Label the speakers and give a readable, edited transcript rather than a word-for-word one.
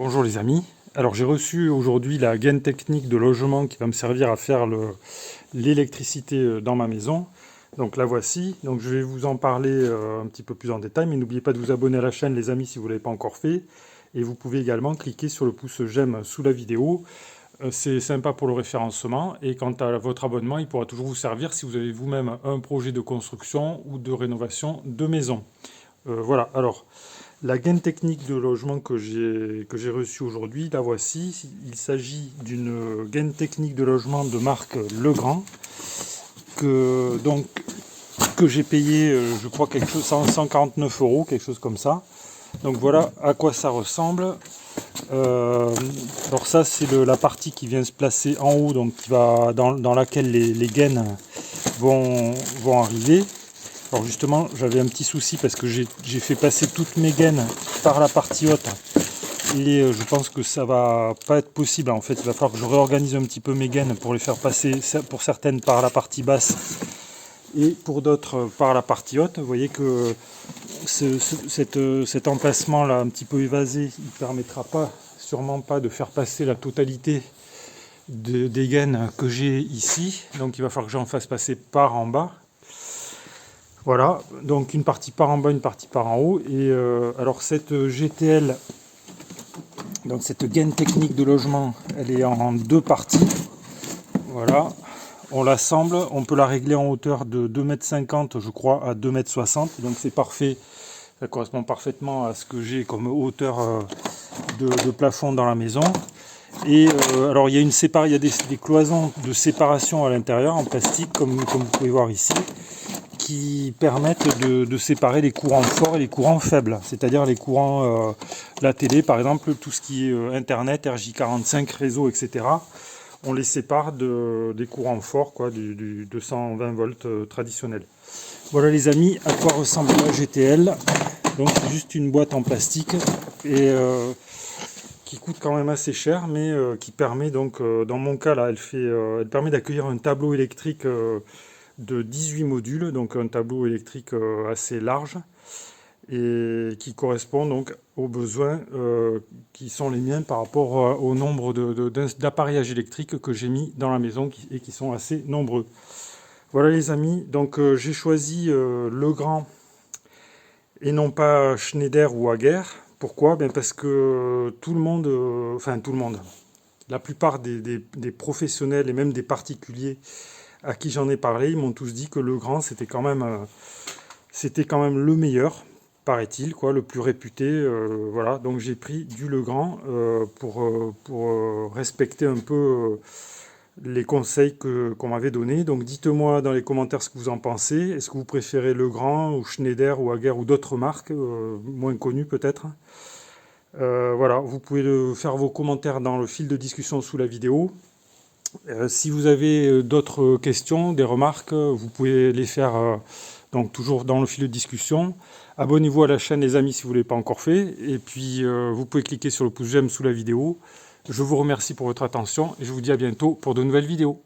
Speaker 1: Bonjour les amis, alors j'ai reçu aujourd'hui la gaine technique de logement qui va me servir à faire l'électricité dans ma maison. Donc la voici, donc je vais vous en parler un petit peu plus en détail, mais n'oubliez pas de vous abonner à la chaîne les amis si vous ne l'avez pas encore fait. Et vous pouvez également cliquer sur le pouce j'aime sous la vidéo, c'est sympa pour le référencement. Et quant à votre abonnement, il pourra toujours vous servir si vous avez vous-même un projet de construction ou de rénovation de maison. Voilà, alors... La gaine technique de logement que j'ai reçue aujourd'hui, la voici. Il s'agit d'une gaine technique de logement de marque Legrand que, que j'ai payé, je crois, quelque chose, 149 €, quelque chose comme ça. Donc voilà à quoi ça ressemble. Alors ça, c'est la partie qui vient se placer en haut, donc qui va, dans laquelle les gaines vont arriver. Alors justement, j'avais un petit souci parce que j'ai fait passer toutes mes gaines par la partie haute. Et je pense que ça va pas être possible. En fait, il va falloir que je réorganise un petit peu mes gaines pour les faire passer, pour certaines par la partie basse et pour d'autres par la partie haute. Vous voyez que cet emplacement là un petit peu évasé, il ne permettra sûrement pas de faire passer la totalité des gaines que j'ai ici. Donc il va falloir que j'en fasse passer par en bas. Voilà, donc une partie par en bas, une partie par en haut. Et alors cette GTL, donc cette gaine technique de logement, elle est en deux parties. Voilà, on l'assemble, on peut la régler en hauteur de 2,50 m, je crois, à 2,60 m. Donc c'est parfait, ça correspond parfaitement à ce que j'ai comme hauteur de plafond dans la maison. Et alors il y a des cloisons de séparation à l'intérieur en plastique, comme vous pouvez voir ici, qui permettent de séparer les courants forts et les courants faibles, c'est-à-dire les courants, la télé par exemple, tout ce qui est internet, RJ45, réseau, etc. On les sépare des courants forts, quoi, du 220 volts traditionnel. Voilà les amis, à quoi ressemble la GTL. Donc c'est juste une boîte en plastique et qui coûte quand même assez cher, mais qui permet donc, dans mon cas là, elle permet d'accueillir un tableau électrique de 18 modules, donc un tableau électrique assez large et qui correspond donc aux besoins qui sont les miens par rapport au nombre d'appareillages électriques que j'ai mis dans la maison et qui sont assez nombreux. Voilà les amis, donc j'ai choisi Legrand et non pas Schneider ou Hager. Pourquoi? Parce que tout le monde, la plupart des professionnels et même des particuliers à qui j'en ai parlé, ils m'ont tous dit que Legrand c'était quand même le meilleur, paraît-il, quoi, le plus réputé. Voilà, donc j'ai pris du Legrand pour respecter un peu les conseils qu'on m'avait donnés. Donc dites-moi dans les commentaires ce que vous en pensez. Est-ce que vous préférez Legrand ou Schneider ou Hager ou d'autres marques, moins connues peut-être? Voilà, vous pouvez faire vos commentaires dans le fil de discussion sous la vidéo. Si vous avez d'autres questions, des remarques, vous pouvez les faire donc toujours dans le fil de discussion. Abonnez-vous à la chaîne les amis si vous ne l'avez pas encore fait. Et puis vous pouvez cliquer sur le pouce j'aime sous la vidéo. Je vous remercie pour votre attention et je vous dis à bientôt pour de nouvelles vidéos.